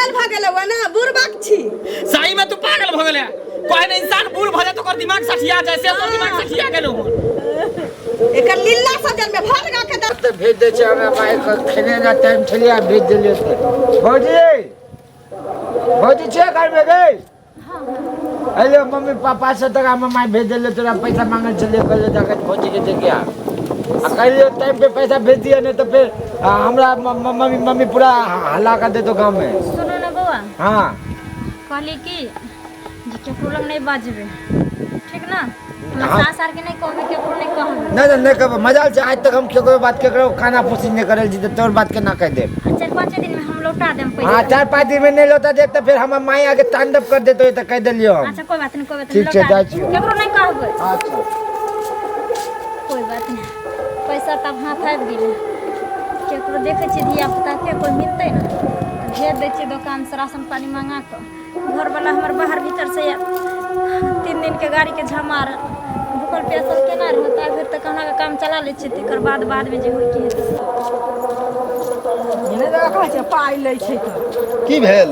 पागल भ गेल हो ना बुरबक छी सही में तू पागल भ गेले कोई न इंसान बूढ़ भ जाए तो कर दिमाग सठिया जाए से तो दिमाग सठिया गेलो एकर लीला सजन में भर गा के तो भेज दे छै हमरा माय के खेने ना टाइम छलिया भेज देलिए भौजी छे घर में गई हां हेलो मम्मी पापा से तक हम माय भेज देले तोरा पैसा मांगल छलिए कहले जाके भौजी के दे गया आ कहले टाइम पे पैसा भेज दिया नहीं तो फिर हमरा मम्मी पूरा हल्ला कर दे तो गांव में सुनो ना बउआ हां कहली कि जे केकरो नहीं बाजबे ठीक ना सास आर के नहीं कहबे केकरो नहीं कहबे नहीं कहब मजाल से आज तक हम केकरो बात केकरो खाना पूछी नहीं करल जी तो तोर बात के ना कह दे 4-5 दिन में हम लौटा देम पैसा हां 4-5 दिन में नहीं लौटा दे तो फिर हम माई आगे तांडव कर दे तो कह देलियो अच्छा कोई बात नहीं ठीक है जा छी केकरो नहीं कहबे अच्छा कोई बात नहीं पैसा तब हाथ आबि गेल केकरो देखे छी धिया पुता के कोई मिलते ना भेज दे छी दुकान से राशन पानी मंगा के घर वाला हमर बाहर भीतर से 3 दिन के गाड़ी के झमार भूखल प्यासल केना रहता फिर तक हमरा का काम चला ले छी तकर बाद में जे होय के ने देखा छै पाई लै छै की भेल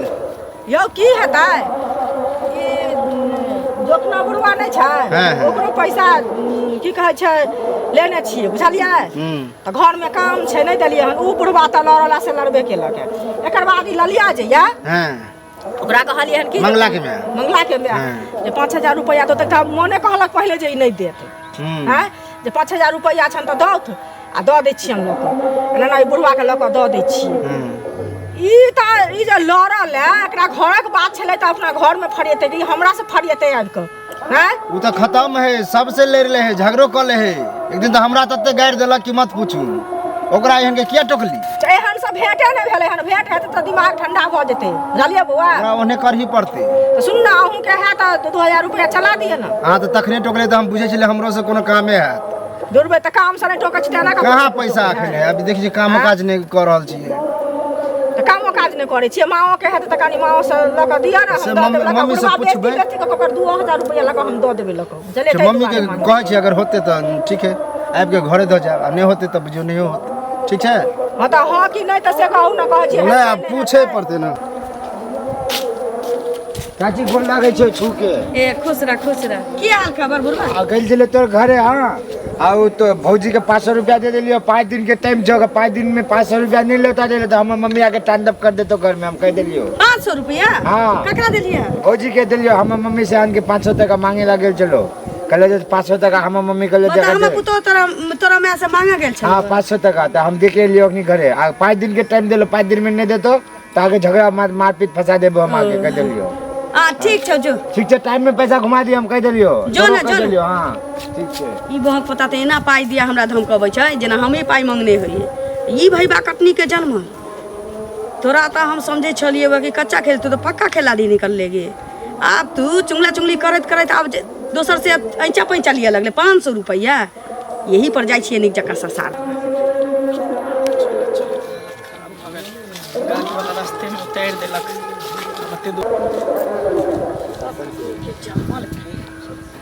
यौ की हेतै ई जोकना बुढ़वा नहीं छै ओकरो पैसा की कहै छै लेने छियै बुझलियै त घर में काम छै नहीं देलियै हन उ बुढ़वा त लड़ला से लड़बे केलक एकर बाद ई ललिया जे या ओकरा कहलियै हन कि मंगला के में जे 5000 रुपया तो तक मोने कहलक पहले जे ई नहीं देत हैं जे 5000 रुपया छन त दौथ आ द दै छियन लोक ना ई बुढ़वा के लोक द दै छियै ई जे लड़ल है एकरा घरक बात छले त अपना घर में फरिएते कि हमरा से फरिएते आबि के हैं उ त खत्म है सबसे लड़ ले है झगड़ो कर ले है एक दिन त हमरा तत्ते गाड़ देलक कि मत पूछू ओकरा एहन के किया टोकली एहन सब भेटे नहीं भेले हन भेट है त दिमाग ठंडा भ जेते बुझलिए बुआ ओकरा ओने करही पड़ते तो सुन ना अहूं के है त 2000 रुपया चला दिए ना हां त तखने टोकले त हम बुझे छले हमरो से कोनो कामे है दूरबे त काम से नहीं टोकै छी ना कहां पैसा अखने अभी देखि छी काम काज नहीं कर रहल छी त कामो काज नहीं करे छी माओ के है त कनी माओ से लक दिया ना हम मम्मी से पूछबे ओकर 2000 रुपया लक हम द देबे लक चले मम्मी के कहे छी अगर होते त ठीक है आबि के घरे द जा आ नहीं होते त बुझियो नहीं होते ठीक है हां त हां कि नहीं त से कहू ना कहे छी नहीं अब पूछे पड़ते ना चाची फोन लागे छै छू के ए खुश रह की हाल खबर बुढ़वा आ गइल छले तोर घरे हां आ तो भौजी के 500 रुपया दे देलियो 5 दिन के टाइम छ 5 दिन में 500 रुपया नहीं लौटा देले तो हम मम्मी आके तांडव कर दे तो घर में हम कह देलियो 500 रुपया हां ककरा देलिए भौजी के देलियो हम मम्मी से आन के 500 टका मांगे लागल चलो कहले जे 500 टका हम मम्मी कहले जगह हम पुतो तोरा में से मांगे गेल छ हां 500 टका तो हम देके लियो अपनी घरे आ 5 दिन के टाइम देलो 5 दिन में नहीं देतो तो आगे झगड़ा मारपीट फंसा देबो हम आगे कह देलियो हां ठीक छ जो ठीक छै टाइम में पैसा घुमा दियो हम कह देलियो जो ना जो देलियो हां ठीक छै ई बहुत पता ते एना पाई दिया हमरा धमकबै छै जेना हमें पाई मांगने होइए ई भाई बा कटनी के जन्म तोरा त हम समझे छलिए कि कच्चा खेल तू तो पक्का खिलाड़ी निकल लेगे अब तू चुंगला चुंगली करत अब दोसर से ऐंचा पैंचा लिए लगले 500 रुपया यही पर जाय छिए निक जका ससार गाड़ी वाला रास्ते में उतार देलक मते दो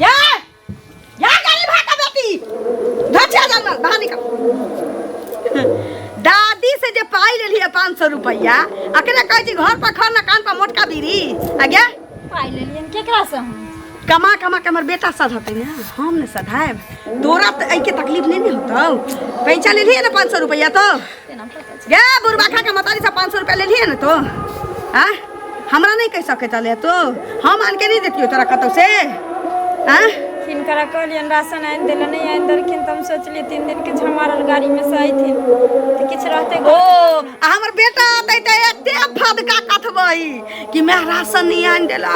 या गाड़ी भागा बेटी धछा जन्म बाहर निकल दादी से जे पाई लेली है 500 रुपया अकरे कहै छी घर पर खाना कान पर मोटका बीड़ी आगे पाई लेलियन केकरा से हम कमा के हमर बेटा सधते ना हम ने सधाएब तोरा त ऐ के तकलीफ नहीं होतो पैसा ले लिए ना 500 रुपया तो गे बुढ़वा खा के मतारी से 500 रुपया ले लिए ना तो हां हमरा नहीं कह सके ले तो हम आन के नहीं देतियो तोरा कतो से हां किनकरा कहलियन राशन आइन देला नहीं आइन दरखिन त हम सोचलिए 3 दिन के झमारल गाड़ी में से आइथिन त किछ रहते ओ हमर बेटा आते त एते फदका कथबई कि मैं राशन नहीं आइन देला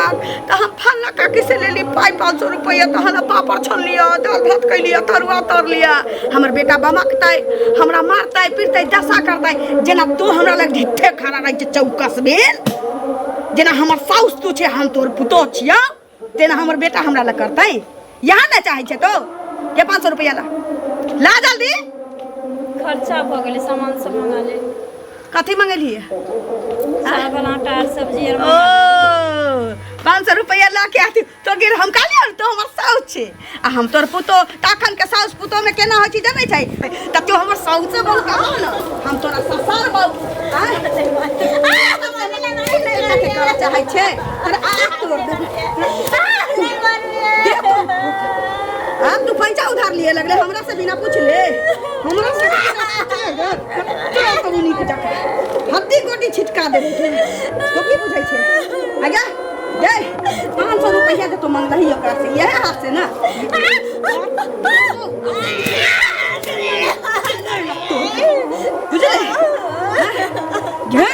त हम फलना का किसे ले ली 500 रुपया त हला पापड़ छन लिया दाल भात कै लिया तरुआ तर लिया हमर बेटा बमकतै हमरा मारतै पिटतै दशा करतै जेना तू हमरा लग ढिठे खड़ा रह छै चौकस बेल जेना हमर साउस तू छै हम तोर पुतो छियौ तेना हमर बेटा हमरा लग करतै यहाँ ना चाहे छे तो के 500 रुपया ला जल्दी खर्चा भ गेले सामान सब मंगा ले कथी मंगलिए चावल आटा और सब्जी और ओ 500 रुपया ला के आती तो गिर हम का लियो तो हमर साउस छे आ हम तोर पुतो तखन के साउस पुतो में केना होय छी जानै छै त तू हमर साउस से बोल का न हम तोरा ससार बाबू चाहे छे अरे आ तोड़ दे आप तू पैसा उधार लिए लगले हमरा से बिना पूछ ले हमरा से बिना पूछले चल तो नहीं के जाके हड्डी गोटी छिटका दे तो की बुझाई छे आगे दे 500 रुपया दे तो मांग रही ओकरा से यह हाथ से ना बुझले घेर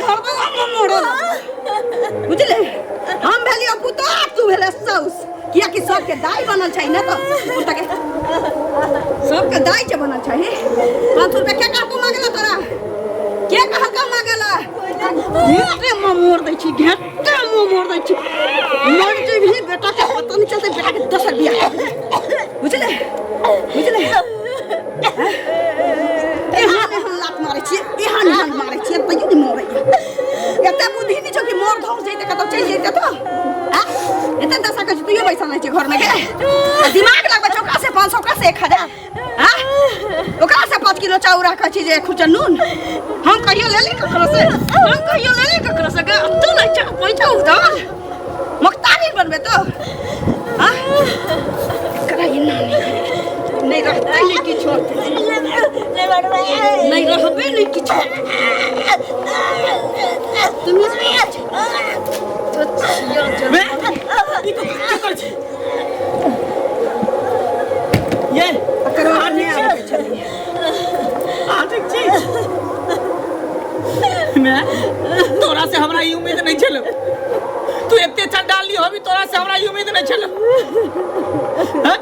धर दो हम मोड़ बुझले हम भेली अपू तो तू भेले सौस किया कि सबके दाई बनल छै ना तो उल्टा के सबके दाई जे बनल छै 500 रुपया के का तू मांगला तोरा के कहा का मांगला घेटे मोड़ दै छी घेटे मोड़ दै छी मर जे भी बेटा के पता नहीं चलते बेटा के 10 बियाह बुझले एहान लात मारे छी एहान मारे छी तइयो नहीं मोरे एते बुद्धि नहीं छौ कि मोर धर जइते कतौ चल जइते तो हां एते दशा के तइयो बैसल नहीं छै घर में के दिमाग लगबे चौका से 500 का से 1000 हां ओकरा से 5 किलो चाउर रखा छी जे खुचन नून हम कहियो लेली ककरो से तू नहीं छ पैसा उधार मुक्तारी बनबे तो हां कराई नहीं रहते नहीं कि छोड़ते नहीं रहबे नहीं कि तुम ये करवाने आवे छली आठक चीज मैं तोरा से हमरा ई उम्मीद नहीं छलो तू एते चंडाली होबी तोरा से हमरा ई उम्मीद नहीं छलो हां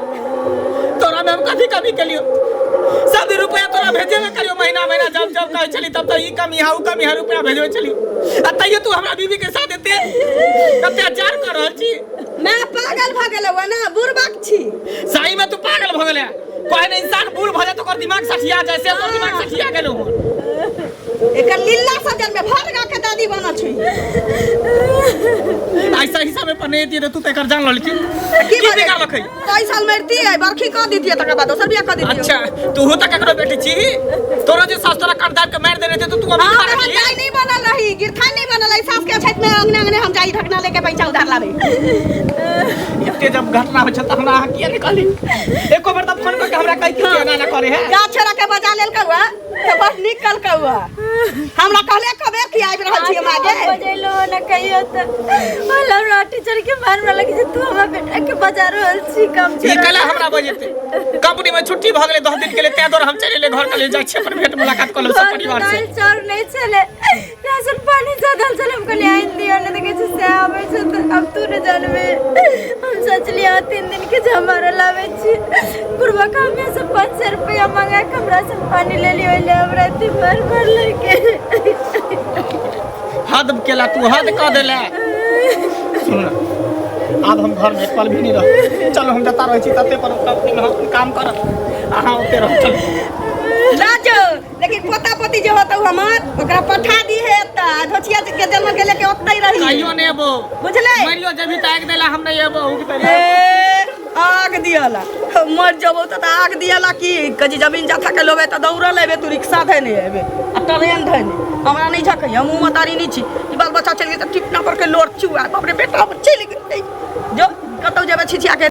तोरा में हम कभी कलियो सब रुपया तोरा भेजे में करियो महीना जब कहे चली तब तो ई कमी हा रुपया भेजो चली आ तइयो तू हमरा बीवी के साथ एते अत्याचार कर रहल छी मैं पागल भ गेलौ ना बुरबक छी सही में तू पागल भ गेले कोई ने इंसान बूढ़ भ जाए तो कर दिमाग सठिया जाए से तो दिमाग सठिया गेलो एकर लीला सजन में भरगा के दादी बना छी ऐसा हिसाब में पने दिए तू तेकर जान लल की निकाल लखई कई साल मरती है बरखी कर दीतिए तकर बाद दोसर बियाह कर दीतिए अच्छा तू हो त ककरो बेटी छी तोरो जे सास तोरा कर दाब के मार देने थे तो तू अभी हम जाई नहीं बनल रही गिरथाई नहीं बनल है सास के छत में अंगने हम जाई ढकना लेके पैसा उधार लावे इतने जब घटना हो छ त हमरा किया निकाली एको बार त फोन करके हमरा कहि के ना करे है जा छोरा के बजा लेल कहुआ तो बस निकल कहुआ हमरा कहले कबे की आबि रहल छी हम आगे बजेलो न कहियो त हमरा टीचर के मारने लगी जे तू हमरा बेटा के बजा रहल छी काम ई कला हमरा बजेते कंपनी में छुट्टी भ गेले 10 दिन के लिए तेदर हम चले ले घर के ले जाय छी पर भेट मुलाकात कर लो सब परिवार से चार नहीं चले राशन पानी ज्यादा चले हमको ले आइन दियो न देखे से आवे छ त अब तू न जानबे हम सोच लिया 3 दिन के जमारा लावे छी पूर्वा काम में से 500 रुपया मांगा के हमरा से पानी ले लियो ले हमरा ती भर लेके हद केला तू हद क देले सुन अब हम घर में पल भी नहीं रह चलो हम जता रही छी तते पर कंपनी में हम काम कर अहां ओते रह चल राजो लेकिन पोता पोती जे होतौ हमर ओकरा पठा दी है त धोचिया के जन्म के लेके ओतै रही कहियो ने एबो बुझले मरियो जभी ताक देला हम नहीं एबो उ के आग दियाला मर जबो त आग दियाला की कजी जमीन जाथा के लोबे त दौड़ लेबे तू रिक्शा धै नहीं एबे आ ट्रेन धै नहीं हमरा नहीं झकै हम मतारी नहीं छी ई बाल बच्चा चल गेल त टिपना पर के लोर चुआ बाप रे बेटा चल गेल जो कतौ जेबे छिछिया के